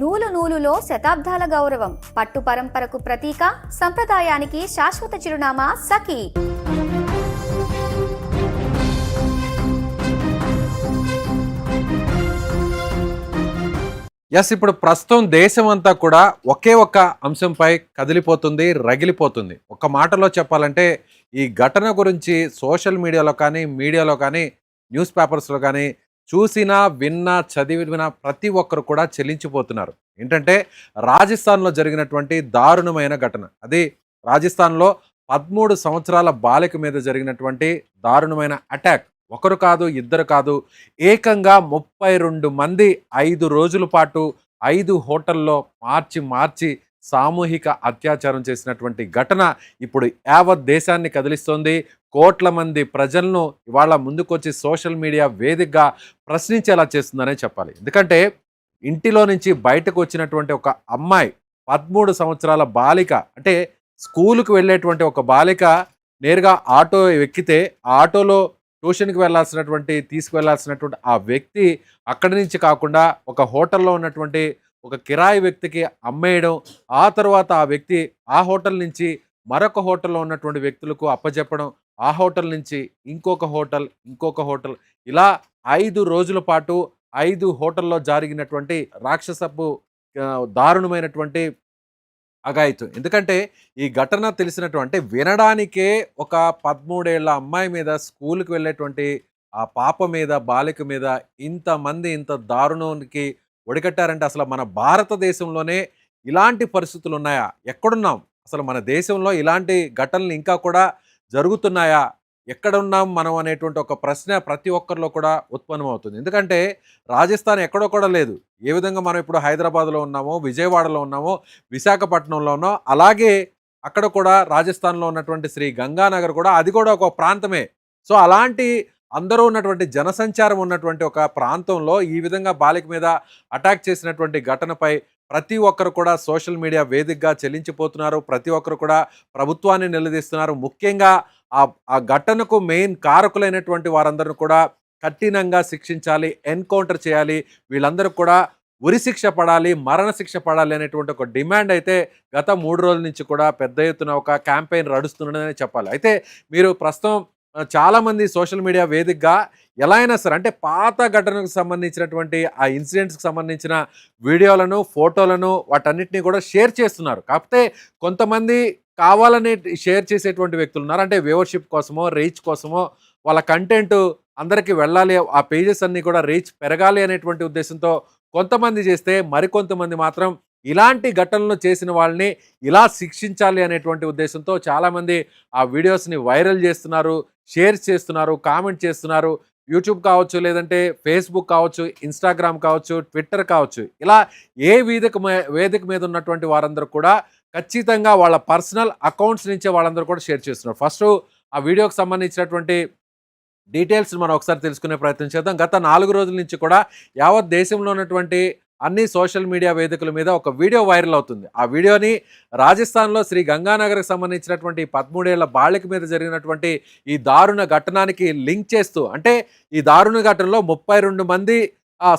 నూలు నూలులో శతాబ్దాల గౌరవం, పట్టు పరంపరకు ప్రతీక, సంప్రదాయానికి శాశ్వత చిరునామా సఖీ. ఇప్పుడు ప్రస్తుతం దేశం అంతా కూడా ఒకే ఒక్క అంశంపై కదిలిపోతుంది, రగిలిపోతుంది. ఒక మాటలో చెప్పాలంటే ఈ ఘటన గురించి సోషల్ మీడియాలో కానీ న్యూస్ పేపర్స్లో కానీ చూసినా, విన్నా, చదివిన ప్రతి ఒక్కరు కూడా చెల్లించిపోతున్నారు. ఏంటంటే రాజస్థాన్లో జరిగినటువంటి దారుణమైన ఘటన. అది రాజస్థాన్లో 13 సంవత్సరాల బాలిక మీద జరిగినటువంటి దారుణమైన అటాక్. ఒకరు కాదు, ఇద్దరు కాదు, ఏకంగా 32 మంది 5 రోజుల పాటు 5 హోటల్లో మార్చి సామూహిక అత్యాచారం చేసినటువంటి ఘటన ఇప్పుడు యావత్ దేశాన్ని కదిలిస్తోంది. కోట్ల మంది ప్రజలను ఇవాళ ముందుకొచ్చి సోషల్ మీడియా వేదికగా ప్రశ్నించేలా చేస్తుందనే చెప్పాలి. ఎందుకంటే ఇంటిలో నుంచి బయటకు వచ్చినటువంటి ఒక అమ్మాయి, 13 సంవత్సరాల బాలిక, అంటే స్కూలుకు వెళ్ళేటువంటి ఒక బాలిక నేరుగా ఆటో ఎక్కితే ఆ ఆటోలో ట్యూషన్కి తీసుకువెళ్లాల్సినటువంటి ఆ వ్యక్తి అక్కడి నుంచి కాకుండా ఒక హోటల్లో ఉన్నటువంటి ఒక కిరాయి వ్యక్తికి అమ్మేయడం, ఆ తర్వాత ఆ వ్యక్తి ఆ హోటల్ నుంచి మరొక హోటల్లో ఉన్నటువంటి వ్యక్తులకు అప్పచెప్పడం, ఆ హోటల్ నుంచి ఇంకొక హోటల్ ఇలా 5 రోజుల పాటు 5 హోటల్లో జరిగినటువంటి రాక్షసపు దారుణమైనటువంటి అఘాయిత్యం. ఎందుకంటే ఈ ఘటన తెలిసినటువంటి వినడానికే ఒక 13 ఏళ్ల అమ్మాయి మీద, స్కూల్కి వెళ్ళేటువంటి ఆ పాప మీద, బాలిక మీద ఇంతమంది ఇంత దారుణానికి ఒడిగట్టారంటే అసలు మన భారతదేశంలోనే ఇలాంటి పరిస్థితులు ఉన్నాయా? ఎక్కడున్నాం? అసలు మన దేశంలో ఇలాంటి ఘటనలు ఇంకా కూడా జరుగుతున్నాయా? ఎక్కడున్నాం మనం అనేటువంటి ఒక ప్రశ్న ప్రతి ఒక్కరిలో కూడా ఉత్పన్నమవుతుంది. ఎందుకంటే రాజస్థాన్ ఎక్కడో కూడా లేదు. ఏ విధంగా మనం ఇప్పుడు హైదరాబాద్లో ఉన్నామో, విజయవాడలో ఉన్నామో, విశాఖపట్నంలో ఉన్నామో, అలాగే అక్కడ కూడా రాజస్థాన్లో ఉన్నటువంటి శ్రీ గంగానగర్ కూడా, అది కూడా ఒక ప్రాంతమే. సో అలాంటి అందరూ ఉన్నటువంటి జనసంచారం ఉన్నటువంటి ఒక ప్రాంతంలో ఈ విధంగా బాలిక మీద అటాక్ చేసినటువంటి ఘటనపై ప్రతి ఒక్కరు కూడా సోషల్ మీడియా వేదికగా చెల్లించిపోతున్నారు. ప్రతి ఒక్కరు కూడా ప్రభుత్వాన్ని నిలదీస్తున్నారు. ముఖ్యంగా ఆ ఘటనకు మెయిన్ కారకులైనటువంటి వారందరూ కూడా కఠినంగా శిక్షించాలి, ఎన్కౌంటర్ చేయాలి, వీళ్ళందరూ కూడా ఉరిశిక్ష పడాలి, మరణశిక్ష పడాలి అనేటువంటి ఒక డిమాండ్ అయితే గత 3 రోజుల నుంచి కూడా పెద్ద ఎత్తున ఒక క్యాంపెయిన్ నడుస్తుందనే చెప్పాలి. అయితే మీరు ప్రస్తుతం చాలామంది సోషల్ మీడియా వేదికగా ఎలా అయినా సరే, అంటే పాత ఘటనకు సంబంధించినటువంటి ఆ ఇన్సిడెంట్స్కి సంబంధించిన వీడియోలను, ఫోటోలను వాటన్నిటిని కూడా షేర్ చేస్తున్నారు. కాకపోతే కొంతమంది కావాలని షేర్ చేసేటువంటి వ్యక్తులు ఉన్నారు. అంటే వ్యూవర్షిప్ కోసమో, రీచ్ కోసమో, వాళ్ళ కంటెంట్ అందరికీ వెళ్ళాలి, ఆ పేజెస్ అన్నీ కూడా రీచ్ పెరగాలి అనేటువంటి ఉద్దేశంతో కొంతమంది చేస్తే, మరికొంతమంది మాత్రం ఇలాంటి ఘటనలు చేసిన వాళ్ళని ఇలా శిక్షించాలి అనేటువంటి ఉద్దేశంతో చాలామంది ఆ వీడియోస్ని వైరల్ చేస్తున్నారు, షేర్ చేస్తున్నారు, కామెంట్ చేస్తున్నారు. యూట్యూబ్ కావచ్చు, లేదంటే ఫేస్బుక్ కావచ్చు, ఇన్స్టాగ్రామ్ కావచ్చు, ట్విట్టర్ కావచ్చు, ఇలా ఏ వేదిక మీద ఉన్నటువంటి వారందరూ కూడా ఖచ్చితంగా వాళ్ళ పర్సనల్ అకౌంట్స్ నుంచే వాళ్ళందరూ కూడా షేర్ చేస్తున్నారు. ఫస్ట్ ఆ వీడియోకి సంబంధించినటువంటి డీటెయిల్స్ మనం ఒకసారి తెలుసుకునే ప్రయత్నం చేద్దాం. గత 4 రోజుల నుంచి కూడా యావత్ దేశంలో ఉన్నటువంటి అన్ని సోషల్ మీడియా వేదికల మీద ఒక వీడియో వైరల్ అవుతుంది. ఆ వీడియోని రాజస్థాన్లో శ్రీ గంగానగర్కి సంబంధించినటువంటి 13 ఏళ్ల బాలిక మీద జరిగినటువంటి ఈ దారుణ ఘటనానికి లింక్ చేస్తూ, అంటే ఈ దారుణ ఘటనలో 32 మంది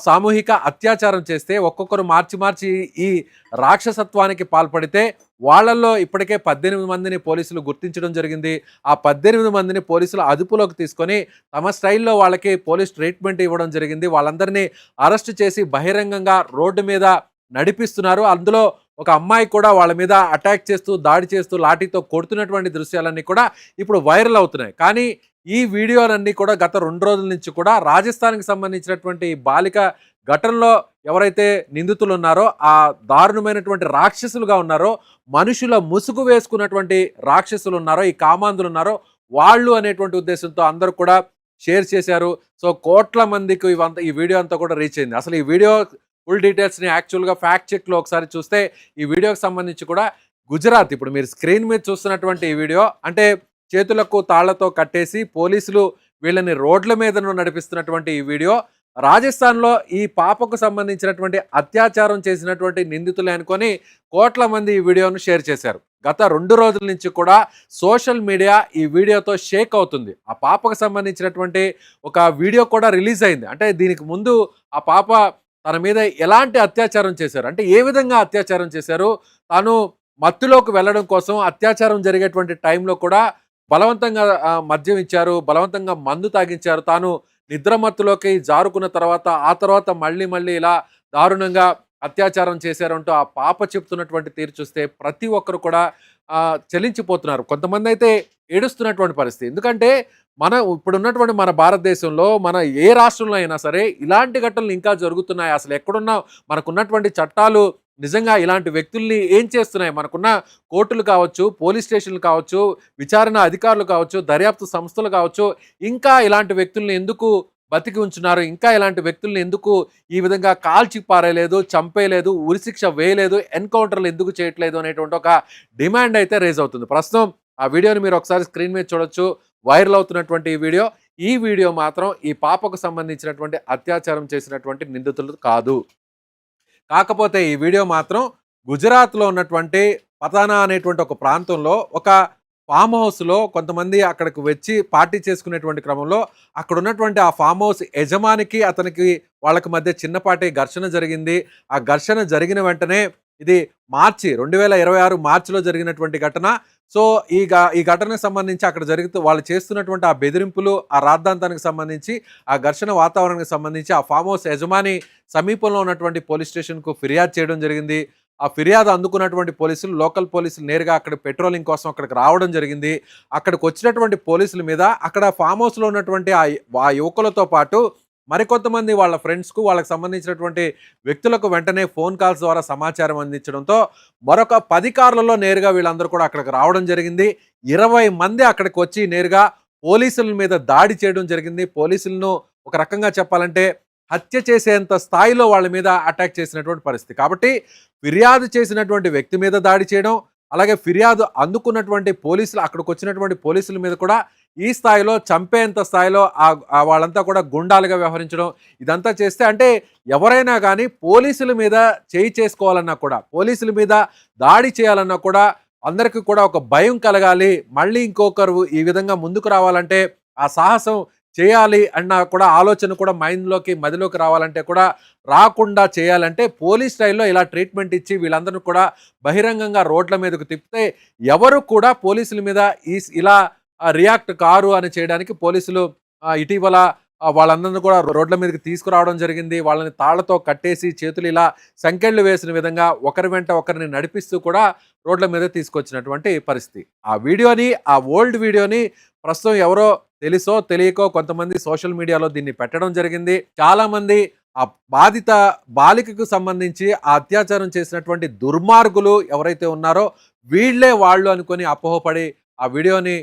సామూహిక అత్యాచారం చేస్తే ఒక్కొక్కరు మార్చి ఈ రాక్షసత్వానికి పాల్పడితే వాళ్ళల్లో ఇప్పటికే 18 మందిని పోలీసులు గుర్తించడం జరిగింది. ఆ 18 మందిని పోలీసులు అదుపులోకి తీసుకొని తమ స్టైల్లో వాళ్ళకి పోలీస్ ట్రీట్మెంట్ ఇవ్వడం జరిగింది. వాళ్ళందరినీ అరెస్ట్ చేసి బహిరంగంగా రోడ్డు మీద నడిపిస్తున్నారు. అందులో ఒక అమ్మాయి కూడా వాళ్ళ మీద అటాక్ చేస్తూ, దాడి చేస్తూ, లాఠీతో కొడుతున్నటువంటి దృశ్యాలన్నీ కూడా ఇప్పుడు వైరల్ అవుతున్నాయి. కానీ ఈ వీడియోలన్నీ కూడా గత 2 రోజుల నుంచి కూడా రాజస్థాన్కి సంబంధించినటువంటి బాలిక ఘటనలో ఎవరైతే నిందితులు ఉన్నారో, ఆ దారుణమైనటువంటి రాక్షసులుగా ఉన్నారో, మనుషుల ముసుగు వేసుకున్నటువంటి రాక్షసులు ఉన్నారో, ఈ కామాంధులు ఉన్నారో వాళ్ళు అనేటువంటి ఉద్దేశంతో అందరూ కూడా షేర్ చేశారు. సో కోట్ల మందికి ఈ వీడియో అంతా కూడా రీచ్ అయింది. అసలు ఈ వీడియో ఫుల్ డీటెయిల్స్ని యాక్చువల్గా ఫ్యాక్ట్ చెక్లో ఒకసారి చూస్తే ఈ వీడియోకి సంబంధించి కూడా గుజరాత్, ఇప్పుడు మీరు స్క్రీన్ మీద చూస్తున్నటువంటి ఈ వీడియో, అంటే చేతులకు తాళ్లతో కట్టేసి పోలీసులు వీళ్ళని రోడ్ల మీద నడిపిస్తున్నటువంటి ఈ వీడియో రాజస్థాన్లో ఈ పాపకు సంబంధించినటువంటి అత్యాచారం చేసినటువంటి నిందితులే అనుకొని కోట్ల మంది ఈ వీడియోను షేర్ చేశారు. గత 2 రోజుల నుంచి కూడా సోషల్ మీడియా ఈ వీడియోతో షేక్ అవుతుంది. ఆ పాపకు సంబంధించినటువంటి ఒక వీడియో కూడా రిలీజ్ అయింది. అంటే దీనికి ముందు ఆ పాప తన మీద ఎలాంటి అత్యాచారం చేశారు, అంటే ఏ విధంగా అత్యాచారం చేశారు, తాను మత్తులోకి వెళ్ళడం కోసం అత్యాచారం జరిగేటువంటి టైంలో కూడా బలవంతంగా మద్యం ఇచ్చారు, బలవంతంగా మందు తాగించారు, తాను నిద్రమత్తులోకి జారుకున్న తర్వాత ఆ తర్వాత మళ్ళీ మళ్ళీ ఇలా దారుణంగా అత్యాచారం చేశారంటూ ఆ పాప చెప్తున్నటువంటి తీరు చూస్తే ప్రతి ఒక్కరు కూడా చలించిపోతున్నారు. కొంతమంది అయితే ఏడుస్తున్నటువంటి పరిస్థితి. ఎందుకంటే ఇప్పుడున్నటువంటి మన భారతదేశంలో మన ఏ రాష్ట్రంలో అయినా సరే ఇలాంటి ఘటనలు ఇంకా జరుగుతున్నాయి. అసలు ఎక్కడున్నా మనకున్నటువంటి చట్టాలు నిజంగా ఇలాంటి వ్యక్తుల్ని ఏం చేస్తున్నాయి? మనకున్న కోర్టులు కావచ్చు, పోలీస్ స్టేషన్లు కావచ్చు, విచారణ అధికారులు కావచ్చు, దర్యాప్తు సంస్థలు కావచ్చు, ఇంకా ఇలాంటి వ్యక్తుల్ని ఎందుకు బతికి ఉంచున్నారు, ఇంకా ఇలాంటి వ్యక్తుల్ని ఎందుకు ఈ విధంగా కాల్చి పారేయలేదు, చంపేయలేదు, ఉరిశిక్ష వేయలేదు, ఎన్కౌంటర్లు ఎందుకు చేయట్లేదు అనేటువంటి ఒక డిమాండ్ అయితే రేజ్ అవుతుంది. ప్రస్తుతం ఆ వీడియోని మీరు ఒకసారి స్క్రీన్ మీద చూడొచ్చు. వైరల్ అవుతున్నటువంటి ఈ వీడియో మాత్రం ఈ పాపకు సంబంధించినటువంటి అత్యాచారం చేసినటువంటి నిందితులు కాదు. కాకపోతే ఈ వీడియో మాత్రం గుజరాత్లో ఉన్నటువంటి పతానా అనేటువంటి ఒక ప్రాంతంలో ఒక ఫామ్ హౌస్లో కొంతమంది అక్కడికి వచ్చి పార్టీ చేసుకునేటువంటి క్రమంలో అక్కడ ఉన్నటువంటి ఆ ఫామ్ హౌస్ యజమానికి అతనికి వాళ్ళకి మధ్య చిన్నపాటి ఘర్షణ జరిగింది. ఆ ఘర్షణ జరిగిన వెంటనే ఇది మార్చి 2026 మార్చిలో జరిగినటువంటి ఘటన. సో ఈ ఘటనకు సంబంధించి అక్కడ వాళ్ళు చేస్తున్నటువంటి ఆ బెదిరింపులు, ఆ రాద్ధాంతానికి సంబంధించి, ఆ ఘర్షణ వాతావరణానికి సంబంధించి ఆ ఫామ్ హౌస్ యజమాని సమీపంలో ఉన్నటువంటి పోలీస్ స్టేషన్కు ఫిర్యాదు చేయడం జరిగింది. ఆ ఫిర్యాదు అందుకున్నటువంటి పోలీసులు, లోకల్ పోలీసులు నేరుగా అక్కడ పెట్రోలింగ్ కోసం అక్కడికి రావడం జరిగింది. అక్కడికి వచ్చినటువంటి పోలీసుల మీద అక్కడ ఫామ్ హౌస్లో ఉన్నటువంటి ఆ యువకులతో పాటు మరికొంతమంది వాళ్ళ ఫ్రెండ్స్కు, వాళ్ళకి సంబంధించినటువంటి వ్యక్తులకు వెంటనే ఫోన్ కాల్స్ ద్వారా సమాచారం అందించడంతో మరొక 10 కార్లలో నేరుగా వీళ్ళందరూ కూడా అక్కడికి రావడం జరిగింది. 20 మంది అక్కడికి వచ్చి నేరుగా పోలీసుల మీద దాడి చేయడం జరిగింది. పోలీసులను ఒక రకంగా చెప్పాలంటే హత్య చేసేంత స్థాయిలో వాళ్ళ మీద అటాక్ చేసినటువంటి పరిస్థితి. కాబట్టి ఫిర్యాదు చేసినటువంటి వ్యక్తి మీద దాడి చేయడం, అలాగే ఫిర్యాదు అందుకున్నటువంటి పోలీసులు, అక్కడికి వచ్చినటువంటి పోలీసుల మీద కూడా ఈ స్థాయిలో చంపేంత స్థాయిలో వాళ్ళంతా కూడా గుండాలుగా వ్యవహరించడం, ఇదంతా చేస్తే అంటే ఎవరైనా కానీ పోలీసుల మీద చేయి చేసుకోవాలన్నా కూడా, పోలీసుల మీద దాడి చేయాలన్నా కూడా అందరికీ కూడా ఒక భయం కలగాలి. మళ్ళీ ఇంకొకరు ఈ విధంగా ముందుకు రావాలంటే, ఆ సాహసం చేయాలి అన్న కూడా ఆలోచన కూడా మదిలోకి రావాలంటే కూడా రాకుండా చేయాలంటే పోలీస్ స్టైల్లో ఇలా ట్రీట్మెంట్ ఇచ్చి వీళ్ళందరూ కూడా బహిరంగంగా రోడ్ల మీదకు తిప్పితే ఎవరు కూడా పోలీసుల మీద ఇలా రియాక్ట్ కారు అని చేయడానికి పోలీసులు ఇటీవల వాళ్ళందరినీ కూడా రోడ్ల మీదకి తీసుకురావడం జరిగింది. వాళ్ళని తాళ్లతో కట్టేసి చేతులు ఇలా సంకెళ్ళు వేసిన విధంగా ఒకరి వెంట ఒకరిని నడిపిస్తూ కూడా రోడ్ల మీద తీసుకొచ్చినటువంటి పరిస్థితి. ఆ ఓల్డ్ వీడియోని ప్రస్తుతం ఎవరో తెలుసో తెలియకో కొంతమంది సోషల్ మీడియాలో దీన్ని పెట్టడం జరిగింది. చాలా మంది ఆ బాధిత బాలికకు సంబంధించి ఆ అత్యాచారం చేసినటువంటి దుర్మార్గులు ఎవరైతే ఉన్నారో వీళ్లే వాళ్ళు అనుకొని అపోహపడి ఆ వీడియోని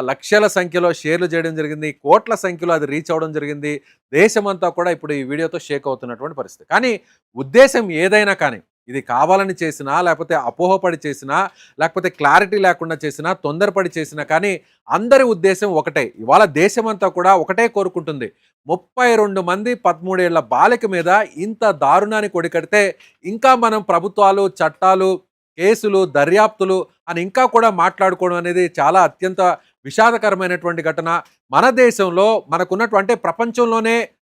లక్షల సంఖ్యలో షేర్లు చేయడం జరిగింది. కోట్ల సంఖ్యలో అది రీచ్ అవ్వడం జరిగింది. దేశమంతా కూడా ఇప్పుడు ఈ వీడియోతో షేక్ అవుతున్నటువంటి పరిస్థితి. కానీ ఉద్దేశం ఏదైనా కానీ, ఇది కావాలని చేసినా, లేకపోతే అపోహపడి చేసినా, లేకపోతే క్లారిటీ లేకుండా చేసినా, తొందరపడి చేసినా కానీ అందరి ఉద్దేశం ఒకటే. ఇవాళ దేశమంతా కూడా ఒకటే కోరుకుంటుంది. 32 మంది 13 ఏళ్ల బాలిక మీద ఇంత దారుణాన్ని కొడికడితే ఇంకా మనం ప్రభుత్వాలు, చట్టాలు, కేసులు, దర్యాప్తులు అని ఇంకా కూడా మాట్లాడుకోవడం అనేది చాలా అత్యంత విషాదకరమైనటువంటి ఘటన. మన దేశంలో మనకున్నటువంటి ప్రపంచంలోనే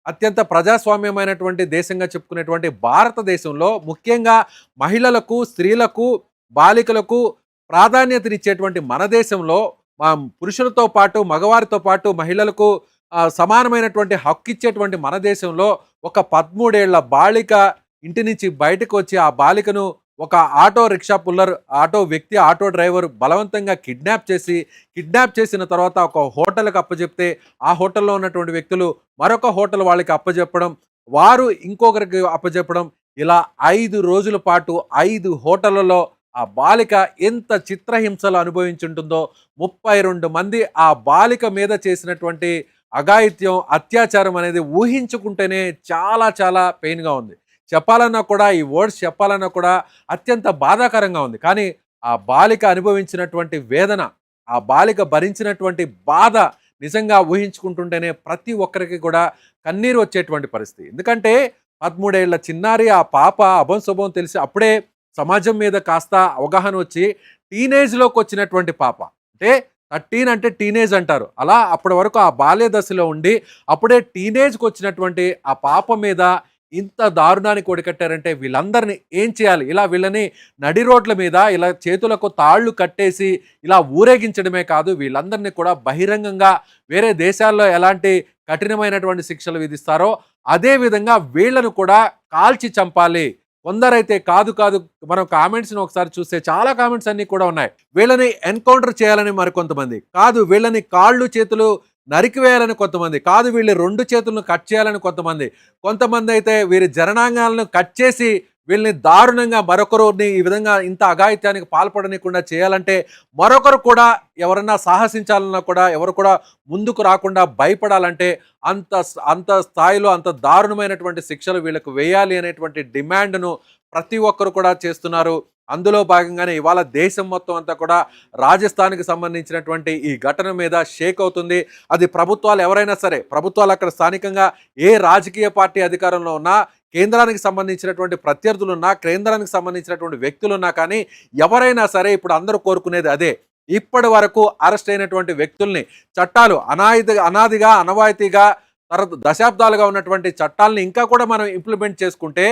అత్యంత ప్రజాస్వామ్యమైనటువంటి దేశంగా చెప్పుకునేటువంటి భారతదేశంలో ముఖ్యంగా మహిళలకు, స్త్రీలకు, బాలికలకు ప్రాధాన్యతనిచ్చేటువంటి మన దేశంలో పురుషులతో పాటు మగవారితో పాటు మహిళలకు సమానమైనటువంటి హక్కు ఇచ్చేటువంటి మన దేశంలో ఒక 13 ఏళ్ల బాలిక ఇంటి నుంచి బయటకు వచ్చి ఆ బాలికను ఒక auto rickshaw puller, auto driver బలవంతంగా కిడ్నాప్ చేసిన తర్వాత ఒక హోటల్కి అప్పచెప్తే ఆ హోటల్లో ఉన్నటువంటి వ్యక్తులు మరొక హోటల్ వాళ్ళకి అప్పచెప్పడం, వారు ఇంకొకరికి అప్పచెప్పడం, ఇలా 5 రోజుల పాటు 5 హోటళ్లలో ఆ బాలిక ఎంత చిత్రహింసలు అనుభవించుంటుందో 32 మంది ఆ బాలిక మీద చేసినటువంటి అఘాయిత్యం, అత్యాచారం అనేది ఊహించుకుంటేనే చాలా చాలా పెయిన్గా ఉంది. చెప్పాలన్నా కూడా, ఈ వర్డ్స్ చెప్పాలన్నా కూడా అత్యంత బాధాకరంగా ఉంది. కానీ ఆ బాలిక అనుభవించినటువంటి వేదన, ఆ బాలిక భరించినటువంటి బాధ నిజంగా ఊహించుకుంటుంటేనే ప్రతి ఒక్కరికి కూడా కన్నీరు వచ్చేటువంటి పరిస్థితి. ఎందుకంటే 13 ఏళ్ల చిన్నారి, ఆ పాప అభంశుభం తెలిసి అప్పుడే సమాజం మీద కాస్త అవగాహన వచ్చి టీనేజ్లోకి వచ్చినటువంటి పాప. అంటే 13 అంటే టీనేజ్ అంటారు. అలా అప్పటి వరకు ఆ బాల్య దశలో ఉండి అప్పుడే టీనేజ్కి వచ్చినటువంటి ఆ పాప మీద ఇంత దారుణానికి ఒడికట్టారంటే వీళ్ళందరినీ ఏం చేయాలి? ఇలా వీళ్ళని నడి రోడ్ల మీద ఇలా చేతులకు తాళ్ళు కట్టేసి ఇలా ఊరేగించడమే కాదు, వీళ్ళందరినీ కూడా బహిరంగంగా వేరే దేశాల్లో ఎలాంటి కఠినమైనటువంటి శిక్షలు విధిస్తారో అదే విధంగా వీళ్ళను కూడా కాల్చి చంపాలి. కొందరైతే కాదు కాదు, మనం కామెంట్స్ని ఒకసారి చూస్తే చాలా కామెంట్స్ అన్నీ కూడా ఉన్నాయి. వీళ్ళని ఎన్కౌంటర్ చేయాలని మరికొంతమంది, కాదు వీళ్ళని కాళ్ళు చేతులు నరికివేయాలని కొంతమంది, కాదు వీళ్ళు 2 చేతులను కట్ చేయాలని కొంతమంది అయితే వీరి జననాంగాలను కట్ చేసి వీళ్ళని దారుణంగా మరొకరిని ఈ విధంగా ఇంత అఘాయిత్యానికి పాల్పడనీయకుండా చేయాలంటే మరొకరు కూడా ఎవరన్నా సాహసించాలన్నా కూడా ఎవరు కూడా ముందుకు రాకుండా భయపడాలంటే అంత అంత స్థాయిలో అంత దారుణమైనటువంటి శిక్షలు వీళ్ళకు వేయాలి అనేటువంటి డిమాండ్ను ప్రతి ఒక్కరు కూడా చేస్తున్నారు. అందులో భాగంగానే ఇవాళ దేశం మొత్తం అంతా కూడా రాజస్థాన్కి సంబంధించినటువంటి ఈ ఘటన మీద షేక్ అవుతుంది. అది ప్రభుత్వాలు ఎవరైనా సరే, ప్రభుత్వాలు అక్కడ స్థానికంగా ఏ రాజకీయ పార్టీ అధికారంలో ఉన్నా, కేంద్రానికి సంబంధించినటువంటి ప్రత్యర్థులున్నా, కేంద్రానికి సంబంధించినటువంటి వ్యక్తులున్నా కానీ ఎవరైనా సరే ఇప్పుడు అందరూ కోరుకునేది అదే. ఇప్పటి వరకు అరెస్ట్ అయినటువంటి వ్యక్తుల్ని, చట్టాలు అనాదిగా అనవాయితీగా దశాబ్దాలుగా ఉన్నటువంటి చట్టాలని ఇంకా కూడా మనం ఇంప్లిమెంట్ చేసుకుంటే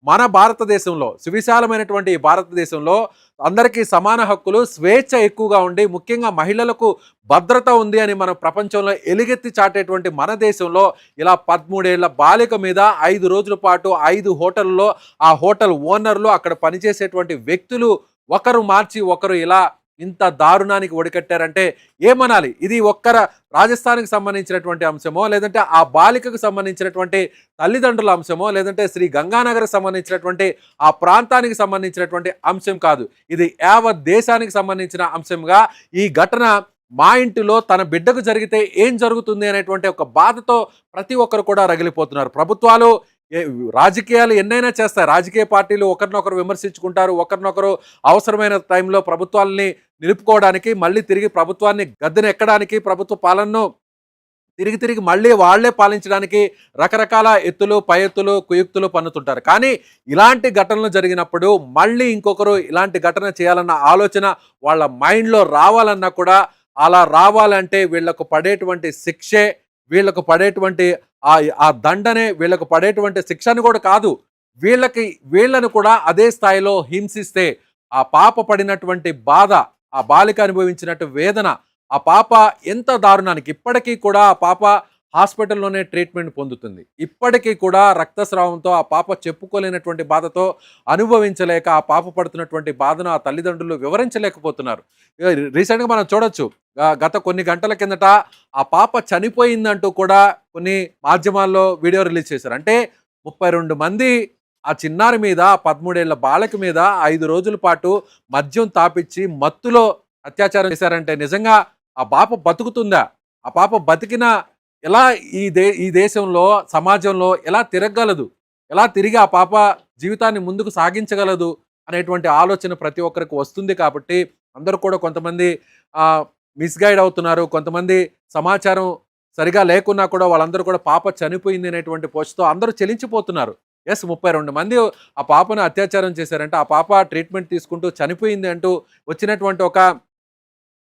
మన భారతదేశంలో, సువిశాలమైనటువంటి ఈ భారతదేశంలో అందరికీ సమాన హక్కులు, స్వేచ్ఛ ఎక్కువగా ఉండి ముఖ్యంగా మహిళలకు భద్రత ఉంది అని మనం ప్రపంచంలో ఎలుగెత్తి చాటేటువంటి మన దేశంలో ఇలా 13 ఏళ్ల బాలిక మీద 5 రోజుల పాటు 5 హోటల్లో ఆ హోటల్ ఓనర్లు, అక్కడ పనిచేసేటువంటి వ్యక్తులు ఒకరు మార్చి ఒకరు ఇలా ఇంత దారుణానికి ఒడికట్టారంటే ఏమనాలి? ఇది ఒక్కర రాజస్థాన్కి సంబంధించినటువంటి అంశమో, లేదంటే ఆ బాలికకు సంబంధించినటువంటి తల్లిదండ్రుల అంశమో, లేదంటే శ్రీ గంగానగర్కి సంబంధించినటువంటి ఆ ప్రాంతానికి సంబంధించినటువంటి అంశం కాదు. ఇది యావత్ దేశానికి సంబంధించిన అంశంగా ఈ ఘటన మా ఇంటిలో తన బిడ్డకు జరిగితే ఏం జరుగుతుంది అనేటువంటి ఒక బాధతో ప్రతి ఒక్కరు కూడా రగిలిపోతున్నారు. ప్రభుత్వాలు రాజకీయాలు ఎన్నైనా చేస్తాయి, రాజకీయ పార్టీలు ఒకరినొకరు విమర్శించుకుంటారు, ఒకరినొకరు అవసరమైన టైంలో ప్రభుత్వాలని నిలుపుకోవడానికి, మళ్ళీ తిరిగి ప్రభుత్వాన్ని గద్దెను ఎక్కడానికి, ప్రభుత్వ పాలనను తిరిగి మళ్ళీ వాళ్లే పాలించడానికి రకరకాల ఎత్తులు, పై ఎత్తులు, కుయుక్తులు పన్నుతుంటారు. కానీ ఇలాంటి ఘటనలు జరిగినప్పుడు మళ్ళీ ఇంకొకరు ఇలాంటి ఘటన చేయాలన్న ఆలోచన వాళ్ళ మైండ్లో రావాలన్నా కూడా, అలా రావాలంటే వీళ్లకు పడేటువంటి శిక్షే, వీళ్లకు పడేటువంటి ఆ దండనే, వీళ్ళకు పడేటువంటి శిక్షను కూడా కాదు, వీళ్ళను కూడా అదే స్థాయిలో హింసిస్తే ఆ పాప పడినటువంటి బాధ, ఆ బాలిక అనుభవించినట్టు వేదన, ఆ పాప ఎంత దారుణానికి, ఇప్పటికీ కూడా ఆ పాప హాస్పిటల్లోనే ట్రీట్మెంట్ పొందుతుంది. ఇప్పటికీ కూడా రక్తస్రావంతో ఆ పాప చెప్పుకోలేనటువంటి బాధతో అనుభవించలేక ఆ పాప పడుతున్నటువంటి బాధను ఆ తల్లిదండ్రులు వివరించలేకపోతున్నారు. రీసెంట్గా మనం చూడొచ్చు, గత కొన్ని గంటల కిందట ఆ పాప చనిపోయిందంటూ కూడా కొన్ని మాధ్యమాల్లో వీడియో రిలీజ్ చేశారు. అంటే 32 మంది ఆ చిన్నారి మీద, 13 ఏళ్ల బాలక మీద 5 రోజుల పాటు మద్యం తాపిచ్చి మత్తులో అత్యాచారం చేశారంటే నిజంగా ఆ పాప బతుకుతుందా? ఆ పాప బతికిన ఎలా ఈ దేశంలో, సమాజంలో ఎలా తిరగలదు, ఎలా తిరిగి ఆ పాప జీవితాన్ని ముందుకు సాగించగలదు అనేటువంటి ఆలోచన ప్రతి ఒక్కరికి వస్తుంది. కాబట్టి అందరూ కూడా కొంతమంది మిస్గైడ్ అవుతున్నారు, కొంతమంది సమాచారం సరిగా లేకున్నా కూడా వాళ్ళందరూ కూడా పాప చనిపోయింది అనేటువంటి పోస్ట్తో అందరూ చెలించిపోతున్నారు. 32 మంది ఆ పాపను అత్యాచారం చేశారంటే, ఆ పాప ట్రీట్మెంట్ తీసుకుంటూ చనిపోయింది అంటూ వచ్చినటువంటి ఒక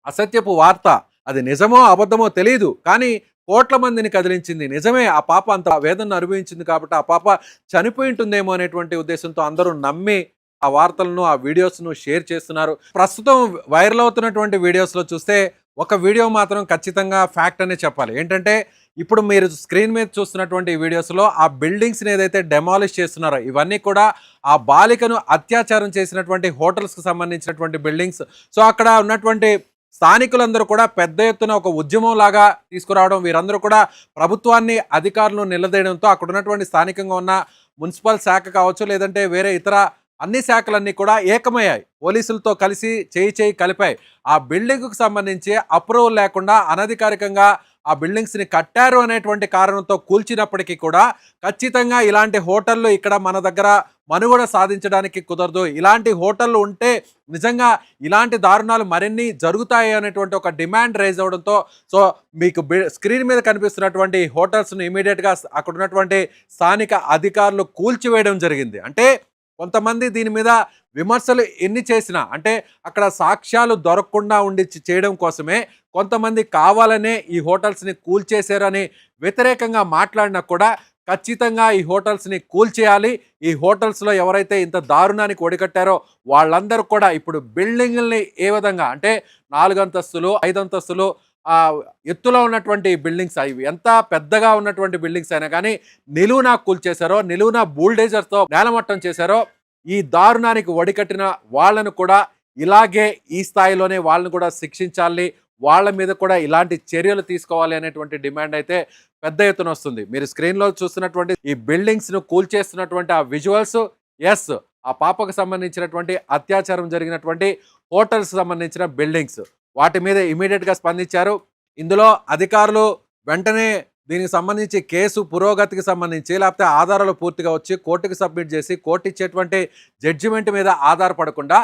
అసత్యపు వార్త, అది నిజమో అబద్ధమో తెలియదు, కానీ కోట్ల మందిని కదిలించింది. నిజమే, ఆ పాప అంత వేదన అనుభవించింది కాబట్టి ఆ పాప చనిపోయి ఉంటుందేమో అనేటువంటి ఉద్దేశంతో అందరూ నమ్మి ఆ వార్తలను, ఆ వీడియోస్ను షేర్ చేస్తున్నారు. ప్రస్తుతం వైరల్ అవుతున్నటువంటి వీడియోస్లో చూస్తే ఒక వీడియో మాత్రం ఖచ్చితంగా ఫ్యాక్ట్ అనే చెప్పాలి. ఏంటంటే ఇప్పుడు మీరు స్క్రీన్ మీద చూస్తున్నటువంటి వీడియోస్లో ఆ బిల్డింగ్స్ని ఏదైతే డెమాలిష్ చేస్తున్నారో ఇవన్నీ కూడా ఆ బాలికను అత్యాచారం చేసినటువంటి హోటల్స్కి సంబంధించినటువంటి బిల్డింగ్స్. సో అక్కడ ఉన్నటువంటి స్థానికులందరూ కూడా పెద్ద ఎత్తున ఒక ఉద్యమం లాగా తీసుకురావడం, వీరందరూ కూడా ప్రభుత్వాన్ని, అధికారులను నిలదీయడంతో అక్కడ ఉన్నటువంటి స్థానికంగా ఉన్న మున్సిపల్ శాఖ కావచ్చు, లేదంటే వేరే ఇతర అన్ని శాఖలన్నీ కూడా ఏకమయ్యాయి, పోలీసులతో కలిసి చేయి కలిపాయి. ఆ బిల్డింగ్కు సంబంధించి అప్రూవల్ లేకుండా అనధికారికంగా ఆ బిల్డింగ్స్ని కట్టారు అనేటువంటి కారణంతో కూల్చినప్పటికీ కూడా ఖచ్చితంగా ఇలాంటి హోటళ్ళు ఇక్కడ మన దగ్గర మనుగడ సాధించడానికి కుదరదు, ఇలాంటి హోటళ్ళు ఉంటే నిజంగా ఇలాంటి దారుణాలు మరిన్ని జరుగుతాయి అనేటువంటి ఒక డిమాండ్ రైజ్ అవడంతో సో మీకు స్క్రీన్ మీద కనిపిస్తున్నటువంటి హోటల్స్ను ఇమీడియట్గా అక్కడ ఉన్నటువంటి స్థానిక అధికారులు కూల్చివేయడం జరిగింది. అంటే కొంతమంది దీని మీద విమర్శలు ఎన్ని చేసినా, అంటే అక్కడ సాక్ష్యాలు దొరకకుండా ఉండి చేయడం కోసమే కొంతమంది కావాలనే ఈ హోటల్స్ని కూల్చేశారని వ్యతిరేకంగా మాట్లాడినా కూడా ఖచ్చితంగా ఈ హోటల్స్ని కూల్చేయాలి. ఈ హోటల్స్లో ఎవరైతే ఇంత దారుణానికి ఒడికట్టారో వాళ్ళందరూ కూడా ఇప్పుడు బిల్డింగుల్ని ఏ విధంగా అంటే 4 అంతస్తులు 5 అంతస్తులు ఎత్తులో ఉన్నటువంటి బిల్డింగ్స్, అవి ఎంత పెద్దగా ఉన్నటువంటి బిల్డింగ్స్ అయినా కానీ నిలువునా కూల్చేశారో, నిలువునా బుల్డేజర్తో నేలమట్టం చేశారో, ఈ దారుణానికి ఒడికట్టిన వాళ్ళను కూడా ఇలాగే ఈ స్థాయిలోనే వాళ్ళని కూడా శిక్షించాలి, వాళ్ళ మీద కూడా ఇలాంటి చర్యలు తీసుకోవాలి అనేటువంటి డిమాండ్ అయితే పెద్ద ఎత్తున వస్తుంది. మీరు స్క్రీన్లో చూస్తున్నటువంటి ఈ బిల్డింగ్స్ను కూల్చేస్తున్నటువంటి ఆ విజువల్స్, ఎస్, ఆ పాపకు సంబంధించినటువంటి అత్యాచారం జరిగినటువంటి హోటల్స్ సంబంధించిన బిల్డింగ్స్, వాటి మీద ఇమీడియట్గా స్పందించారు. ఇందులో అధికారులు వెంటనే దీనికి సంబంధించి కేసు పురోగతికి సంబంధించి లేకపోతే ఆధారాలు పూర్తిగా వచ్చి కోర్టుకి సబ్మిట్ చేసి కోర్టు ఇచ్చేటువంటి జడ్జిమెంట్ మీద ఆధారపడకుండా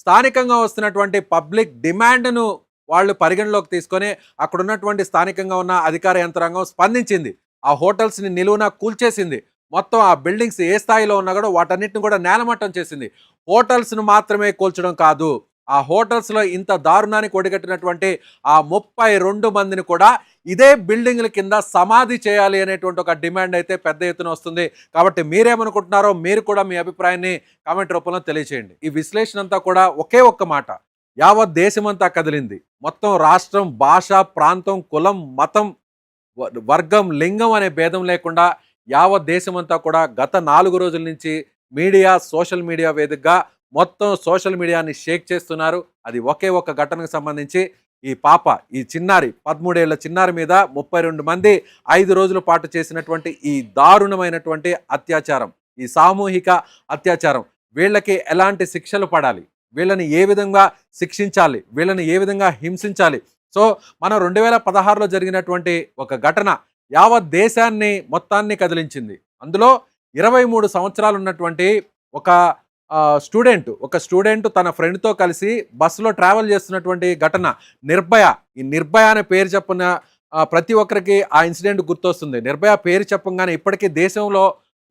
స్థానికంగా వస్తున్నటువంటి పబ్లిక్ డిమాండ్ను వాళ్ళు పరిగణలోకి తీసుకొని అక్కడ ఉన్నటువంటి స్థానికంగా ఉన్న అధికార యంత్రాంగం స్పందించింది. ఆ హోటల్స్ని నిలువున కూల్చేసింది. మొత్తం ఆ బిల్డింగ్స్ ఏ స్థాయిలో ఉన్నా కూడా వాటన్నిటిని కూడా నేలమట్టం చేసింది. హోటల్స్ను మాత్రమే కూల్చడం కాదు, ఆ హోటల్స్లో ఇంత దారుణానికి ఒడిగట్టినటువంటి ఆ 32 మందిని కూడా ఇదే బిల్డింగ్ల కింద సమాధి చేయాలి అనేటువంటి ఒక డిమాండ్ అయితే పెద్ద ఎత్తున వస్తుంది. కాబట్టి మీరేమనుకుంటున్నారో మీరు కూడా మీ అభిప్రాయాన్ని కామెంట్ రూపంలో తెలియచేయండి. ఈ విశ్లేషణ అంతా కూడా ఒకే ఒక్క మాట, యావత్ దేశమంతా కదిలింది. మొత్తం రాష్ట్రం, భాష, ప్రాంతం, కులం, మతం, వర్గం, లింగం అనే భేదం లేకుండా యావత్ దేశమంతా కూడా గత 4 రోజుల నుంచి మీడియా, సోషల్ మీడియా వేదికగా మొత్తం సోషల్ మీడియాని షేక్ చేస్తున్నారు. అది ఒకే ఒక్క ఘటనకు సంబంధించి ఈ పాప, ఈ చిన్నారి 13 ఏళ్ల చిన్నారి మీద 32 మంది 5 రోజుల పాటు చేసినటువంటి ఈ దారుణమైనటువంటి అత్యాచారం, ఈ సామూహిక అత్యాచారం, వీళ్ళకి ఎలాంటి శిక్షలు పడాలి, వీళ్ళని ఏ విధంగా శిక్షించాలి, వీళ్ళని ఏ విధంగా హింసించాలి. సో మనం 2016లో జరిగినటువంటి ఒక ఘటన యావత్ దేశాన్ని మొత్తాన్ని కదిలించింది. అందులో 23 సంవత్సరాలు ఉన్నటువంటి ఒక స్టూడెంట్ తన ఫ్రెండ్తో కలిసి బస్సులో ట్రావెల్ చేస్తున్నటువంటి ఘటన నిర్భయ. ఈ నిర్భయ అనే పేరు చెప్పిన ప్రతి ఒక్కరికి ఆ ఇన్సిడెంట్ గుర్తొస్తుంది. నిర్భయ పేరు చెప్పగానే ఇప్పటికీ దేశంలో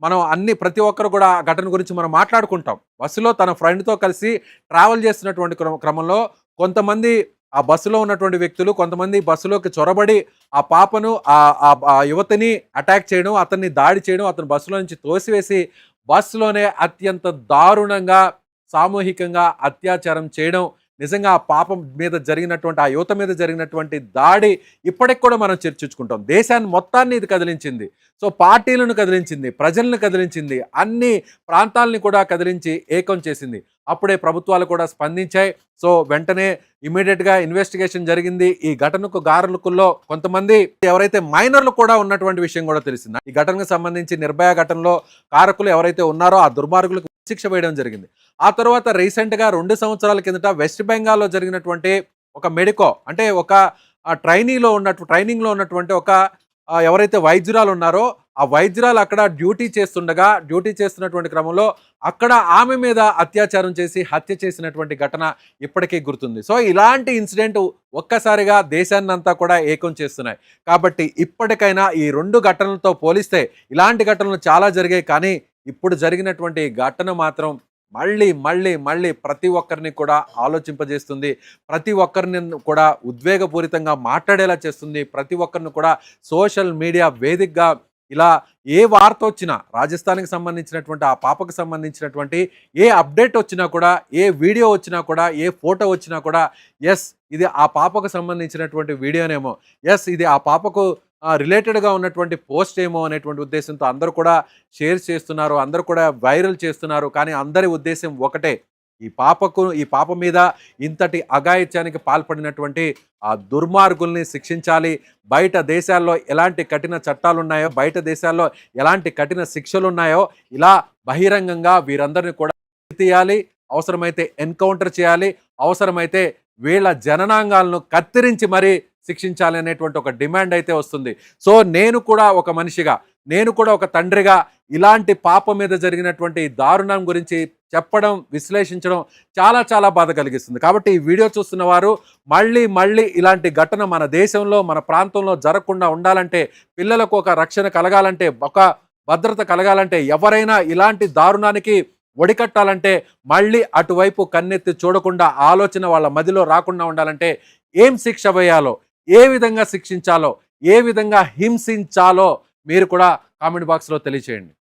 మనం ప్రతి ఒక్కరు కూడా ఆ ఘటన గురించి మనం మాట్లాడుకుంటాం. బస్సులో తన ఫ్రెండ్తో కలిసి ట్రావెల్ చేస్తున్నటువంటి క్రమంలో కొంతమంది ఆ బస్సులో ఉన్నటువంటి వ్యక్తులు కొంతమంది బస్సులోకి చొరబడి ఆ పాపను ఆ యువతిని అటాక్ చేయడం, అతన్ని దాడి చేయడం, అతను బస్సులో నుంచి తోసివేసి బస్సులోనే అత్యంత దారుణంగా సామూహికంగా అత్యాచారం చేయడం. నిజంగా ఆ పాపం మీద జరిగినటువంటి, ఆ యువత మీద జరిగినటువంటి దాడి ఇప్పటికి కూడా మనం చర్చించుకుంటాం. దేశాన్ని మొత్తాన్ని ఇది కదిలించింది. సో పార్టీలను కదిలించింది, ప్రజలను కదిలించింది, అన్ని ప్రాంతాలని కూడా కదిలించి ఏకం చేసింది. అప్పుడే ప్రభుత్వాలు కూడా స్పందించాయి. సో వెంటనే ఇమీడియట్గా ఇన్వెస్టిగేషన్ జరిగింది. ఈ ఘటనకు గారకుల్లో కొంతమంది ఎవరైతే మైనర్లు కూడా ఉన్నటువంటి విషయం కూడా తెలిసింది. ఈ ఘటనకు సంబంధించి నిర్భయ ఘటనలో కారకులు ఎవరైతే ఉన్నారో ఆ దుర్మార్గులకు శిక్ష వేయడం జరిగింది. ఆ తర్వాత రీసెంట్గా 2 సంవత్సరాల కిందట వెస్ట్ బెంగాల్లో జరిగినటువంటి ఒక మెడికో, అంటే ఒక ట్రైనింగ్లో ఉన్నటువంటి ఒక ఎవరైతే వైద్యురాలు ఉన్నారో ఆ వైద్యురాలు అక్కడ డ్యూటీ చేస్తున్నటువంటి క్రమంలో అక్కడ ఆమె మీద అత్యాచారం చేసి హత్య చేసినటువంటి ఘటన ఇప్పటికీ గుర్తుంది. సో ఇలాంటి ఇన్సిడెంట్ ఒక్కసారిగా దేశాన్ని అంతా కూడా ఏకం చేస్తున్నాయి. కాబట్టి ఇప్పటికైనా ఈ 2 ఘటనలతో పోలిస్తే ఇలాంటి ఘటనలు చాలా జరిగాయి, కానీ ఇప్పుడు జరిగినటువంటి ఘటన మాత్రం మళ్ళీ ప్రతి ఒక్కరిని కూడా ఆలోచింపజేస్తుంది, ప్రతి ఒక్కరిని కూడా ఉద్వేగపూరితంగా మాట్లాడేలా చేస్తుంది. ప్రతి ఒక్కరిని కూడా సోషల్ మీడియా వేదికగా ఇలా ఏ వార్త వచ్చినా, రాజస్థాన్కి సంబంధించినటువంటి ఆ పాపకు సంబంధించినటువంటి ఏ అప్డేట్ వచ్చినా కూడా, ఏ వీడియో వచ్చినా కూడా, ఏ ఫోటో వచ్చినా కూడా, ఎస్ ఇది ఆ పాపకు సంబంధించినటువంటి వీడియోనేమో, ఎస్ ఇది ఆ పాపకు రిలేటెడ్గా ఉన్నటువంటి పోస్ట్ ఏమో అనేటువంటి ఉద్దేశంతో అందరూ కూడా షేర్ చేస్తున్నారు, అందరూ కూడా వైరల్ చేస్తున్నారు. కానీ అందరి ఉద్దేశం ఒకటే, ఈ పాప మీద ఇంతటి అఘాయిత్యానికి పాల్పడినటువంటి ఆ దుర్మార్గుల్ని శిక్షించాలి. బయట దేశాల్లో ఎలాంటి కఠిన చట్టాలు ఉన్నాయో, బయట దేశాల్లో ఎలాంటి కఠిన శిక్షలు ఉన్నాయో ఇలా బహిరంగంగా వీరందరినీ కూడా తీయాలి. అవసరమైతే ఎన్కౌంటర్ చేయాలి, అవసరమైతే వీళ్ళ జననాంగాలను కత్తిరించి మరీ శిక్షించాలి అనేటువంటి ఒక డిమాండ్ అయితే వస్తుంది. సో నేను కూడా ఒక మనిషిగా, నేను కూడా ఒక తండ్రిగా ఇలాంటి పాప మీద జరిగినటువంటి దారుణం గురించి చెప్పడం, విశ్లేషించడం చాలా బాధ కలిగిస్తుంది. కాబట్టి ఈ వీడియో చూస్తున్న వారు మళ్ళీ ఇలాంటి ఘటన మన దేశంలో, మన ప్రాంతంలో జరగకుండా ఉండాలంటే, పిల్లలకు ఒక రక్షణ కలగాలంటే, ఒక భద్రత కలగాలంటే, ఎవరైనా ఇలాంటి దారుణానికి ఒడికట్టాలంటే మళ్ళీ అటువైపు కన్నెత్తి చూడకుండా ఆలోచన వాళ్ళ మదిలో రాకుండా ఉండాలంటే ఏం శిక్ష వేయాలో, ఏ విధంగా శిక్షించాలో, ఏ విధంగా హింసించాలో మీరు కూడా కామెంట్ బాక్స్లో తెలియచేయండి.